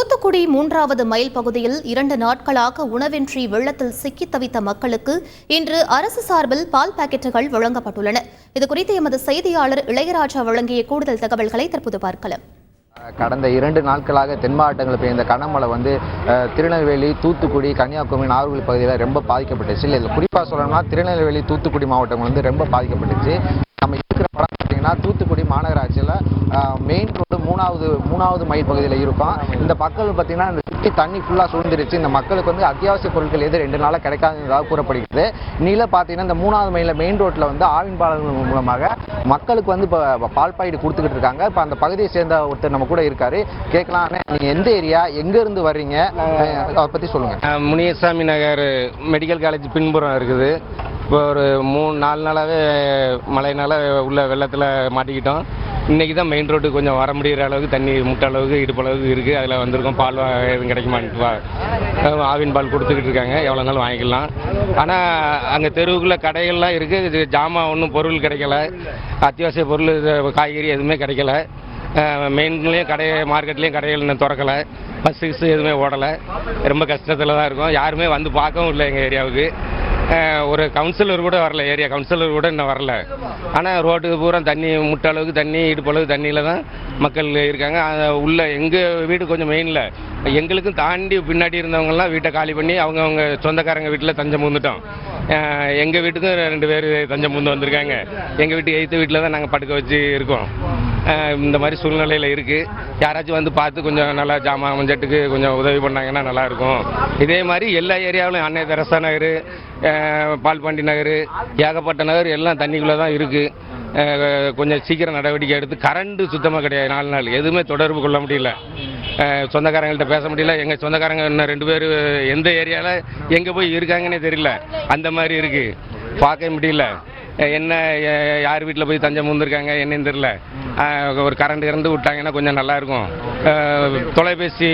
தூத்துக்குடி 3வது மைல் பகுதியில் 2 நாட்களாக உணவின்றி வெள்ளத்தில் சிக்கித் தவித்த மக்களுக்கு இன்று அரசு சார்பில் பால் பாக்கெட்டுகள் வழங்கப்பட்டுள்ளன. இதுகுறித்து எமது செய்தியாளர் இளையராஜா வழங்கிய கூடுதல் தகவல்களை தற்போது பார்க்கலாம். கடந்த 2 நாட்களாக தென் மாவட்டங்களில் பெய்த கனமழை திருநெல்வேலி, தூத்துக்குடி, கன்னியாகுமரி, நாகர்கோவில் பகுதியில் ரொம்ப பாதிக்கப்பட்டுச்சு. இதில் குறிப்பாக சொல்லணும்னா திருநெல்வேலி, தூத்துக்குடி மாவட்டம் ரொம்ப பாதிக்கப்பட்டுச்சு. நம்ம இருக்கிற படம் பார்த்தீங்கன்னா தூத்துக்குடி மாநகராட்சியில் மெயின் ரோடு 3வது மைல் பகுதியில் இருக்கும். இந்த மக்கள் பார்த்தீங்கன்னா இந்த சுற்றி தண்ணி ஃபுல்லாக சூழ்ந்துருச்சு. இந்த மக்களுக்கு அத்தியாவசிய பொருட்கள் 2 நாளாக கிடைக்காததாக கூறப்படுகிறது. நீல பார்த்தீங்கன்னா இந்த 3வது மைலில் மெயின் ரோட்டில் ஆவின் பாலங்கள் மூலமாக மக்களுக்கு இப்போ பால் பாக்கெட் கொடுத்துக்கிட்டு இருக்காங்க. இப்போ அந்த பகுதியை சேர்ந்த ஒருத்தர் நம்ம கூட இருக்காரு, கேட்கலாம். நீங்கள் எந்த ஏரியா, எங்கேருந்து வர்றீங்க, அதை பற்றி சொல்லுங்கள். முனியசாமி நகர் மெடிக்கல் காலேஜ் பின்புறம் இருக்குது. இப்போ ஒரு 3-4 நாளாகவே மழையினால உள்ள வெள்ளத்தில் மாட்டிக்கிட்டோம். இன்றைக்கி தான் மெயின் ரோடு கொஞ்சம் வர முடிகிற அளவுக்கு தண்ணி முட்டை அளவுக்கு இடுப்பு அளவுக்கு இருக்குது. அதில் வந்திருக்கோம். பால் எதுவும் கிடைக்குமான்னு ஆவின் பால் கொடுத்துக்கிட்டு இருக்காங்க. எவ்வளோ நாள் வாங்கிக்கலாம். ஆனால் அங்கே தெருவுக்குள்ளே கடைகள்லாம் இருக்குது. இது ஜாமான் ஒன்றும் பொருள் கிடைக்கல. அத்தியாவசிய பொருள் காய்கறி எதுவுமே கிடைக்கல. மெயின்லேயும் மார்க்கெட்லேயும் கடைகள் இன்னும் திறக்கலை. பஸ்ஸு எதுவுமே ஓடலை. ரொம்ப கஷ்டத்தில் தான் இருக்கும். யாருமே வந்து பார்க்கவும் இல்லை எங்கள் ஏரியாவுக்கு. ஒரு கவுன்சிலர் கூட வரல, ஏரியா கவுன்சிலர் கூட இன்னும் வரல. ஆனால் ரோட்டுக்கு பூரா தண்ணி முட்டை அளவுக்கு தண்ணி, இடுப்பு அளவுக்கு தண்ணியில் தான் மக்கள் இருக்காங்க. உள்ள எங்கள் வீடு கொஞ்சம் மெயினில், எங்களுக்கும் தாண்டி பின்னாடி இருந்தவங்கலாம் வீட்டை காலி பண்ணி அவங்கவுங்க சொந்தக்காரங்க வீட்டில் தஞ்சம் பூந்துட்டோம். எங்கள் வீட்டுக்கும் 2 பேர் தஞ்சம் பூந்து வந்திருக்காங்க. எங்கள் வீட்டு எய்த்து வீட்டில் தான் நாங்கள் படுக்க வச்சு இருக்கோம். இந்த மாதிரி சூழ்நிலையில் இருக்குது. யாராச்சும் வந்து பார்த்து கொஞ்சம் நல்லா ஜாமான் மஞ்சட்டுக்கு கொஞ்சம் உதவி பண்ணாங்கன்னா நல்லாயிருக்கும். இதே மாதிரி எல்லா ஏரியாவிலும் அன்னை தெரசா நகர், பால்பாண்டி நகர், ஏகப்பட்ட நகர் எல்லாம் தண்ணிக்குள்ளே தான் இருக்குது. கொஞ்சம் சீக்கிரம் நடவடிக்கை எடுத்து. கரண்ட்டு சுத்தமாக கிடையாது. 4 நாள் எதுவுமே தொடர்பு கொள்ள முடியல. சொந்தக்காரங்கள்ட்ட பேச முடியல. எங்கள் சொந்தக்காரங்க இன்னும் 2 பேர் எந்த ஏரியாவில் எங்கே போய் இருக்காங்கன்னே தெரியல. அந்த மாதிரி இருக்குது. பார்க்க முடியல. என்ன யார் வீட்டில் போய் தஞ்சம் பூந்துருக்காங்க என்னன்னு தெரியல. ஒரு கரண்ட் இறந்து விட்டாங்கன்னா கொஞ்சம் நல்லாயிருக்கும். தொலைபேசி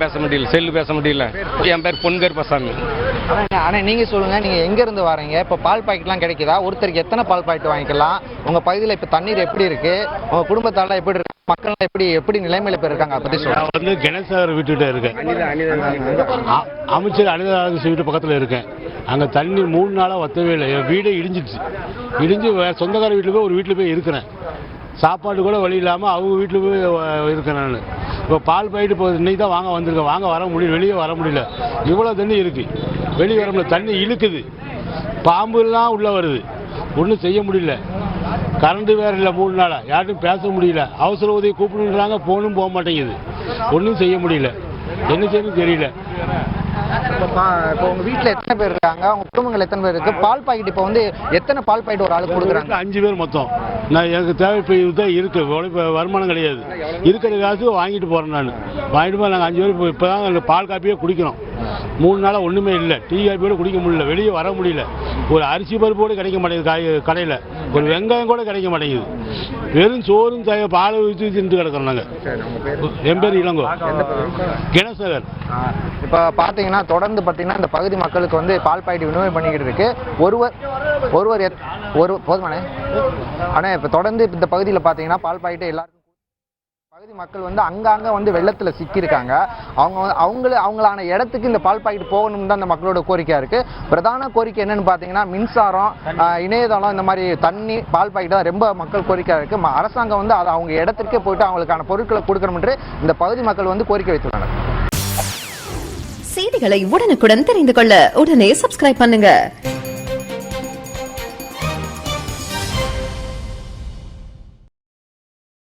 பேச முடியல, செல்லு பேச முடியல. என் பேர் பொன்கருப்பசாமி. ஆனால் நீங்கள் சொல்லுங்கள், நீங்கள் எங்கேருந்து வரீங்க? இப்போ பால் பாக்கெட்லாம் கிடைக்குதா? ஒருத்தருக்கு எத்தனை பால் பாக்கெட் வாங்கிக்கலாம்? உங்கள் பகுதியில் இப்போ தண்ணீர் எப்படி இருக்குது? உங்கள் குடும்பத்தால் எப்படி இருக்கு? மக்கள்லாம் எப்படி நிலைமையில் இப்போ இருக்காங்க? அதை பற்றி சொல்லுங்கள். நான் கணேசர் வீட்டுக்கிட்ட இருக்கேன். அமைச்சர் அனிதாராஜன் வீட்டு பக்கத்தில் இருக்கேன். அங்கே தண்ணி 3 நாளாக வத்தவே இல்லை. என் வீடே இடிஞ்சு சொந்தக்கார வீட்டில் போய் ஒரு வீட்டில் போய் இருக்கிறேன். சாப்பாடு கூட வழி இல்லாமல் அவங்க வீட்டில் போய் இருக்கேன் நான். இப்போ பால் பாக்கெட்டு இப்போ இன்னைக்கு தான் வந்திருக்கேன். வர முடியல, வெளியே வர முடியல. இவ்வளோ தண்ணி இருக்குது. வெளியே வர முடியல. தண்ணி இழுக்குது. பாம்புலாம் உள்ளே வருது. ஒன்றும் செய்ய முடியல. கரண்ட் வேறு இல்லை. 3 நாளாக யார்ட்டும் பேச முடியல. அவசர உதவி கூப்பிடுன்றாங்க, ஃபோனும் போக மாட்டேங்குது. ஒன்றும் செய்ய முடியல. என்ன செய்யணும் தெரியல. இப்போ உங்கள் வீட்டில் எத்தனை பேர் இருக்காங்க? உங்கள் குடும்பங்கள் எத்தனை பேர் இருக்குது? பால் பாக்கெட் இப்போ எத்தனை பால் பாக்கெட் ஒரு ஆளுக்கு கொடுக்குறாங்க? 5 பேர் மொத்தம். நான் எனக்கு தேவை இப்போ இதுதான் இருக்குது. வருமானம் கிடையாது. இருக்கிற காசு வாங்கிட்டு போகிறேன். வாங்கிட்டு போய் நாங்கள் 5 பேர் இப்போ தான் பால் காப்பியே குடிக்கிறோம். 3 நாளாக ஒன்றுமே இல்லை. டீ காப்பியோட குடிக்க முடியல. வெளியே வர முடியல. ஒரு அரிசி பருப்போடு கிடைக்க மாட்டேங்குது கடையில். ஒரு வெங்காயம் கூட கிடைக்க மாட்டேங்குது. வெறும் சோறும் பாலை ஊற்றி தின்ட்டு கிடக்கிறோம் நாங்கள். என் பேர் இளங்கோ, கணேசர். இப்போ பார்த்தீங்கன்னா தொடர்ந்து பார்த்தீங்கன்னா இந்த பகுதி மக்களுக்கு பால் பாக்கெட் விநியோகம் பண்ணிக்கிட்டு இருக்கு. ஒரு போதுமானே. ஆனால் இப்போ தொடர்ந்து இந்த பகுதியில் பார்த்தீங்கன்னா பால் பாக்கெட்டு எல்லாருக்கும் பகுதி மக்கள் அங்கங்கே வெள்ளத்தில் சிக்கியிருக்காங்க. அவங்களான இடத்துக்கு இந்த பால் பாக்கெட் போகணும்னு தான் அந்த மக்களோட கோரிக்கையாக இருக்குது. பிரதான கோரிக்கை என்னென்னு பார்த்தீங்கன்னா மின்சாரம், இணையதளம், இந்த மாதிரி தண்ணி, பால் பாக்கெட் தான் ரொம்ப மக்கள் கோரிக்கையாக இருக்குது. அரசாங்கம் அதை அவங்க இடத்துக்கே போயிட்டு அவங்களுக்கான பொருட்களை கொடுக்கணும் என்று இந்த பகுதி மக்கள் கோரிக்கை வைத்துள்ளனர். செய்திகளை உடனுக்குடன் தெரிந்து கொள்ள உடனே சப்ஸ்கிரைப் பண்ணுங்க.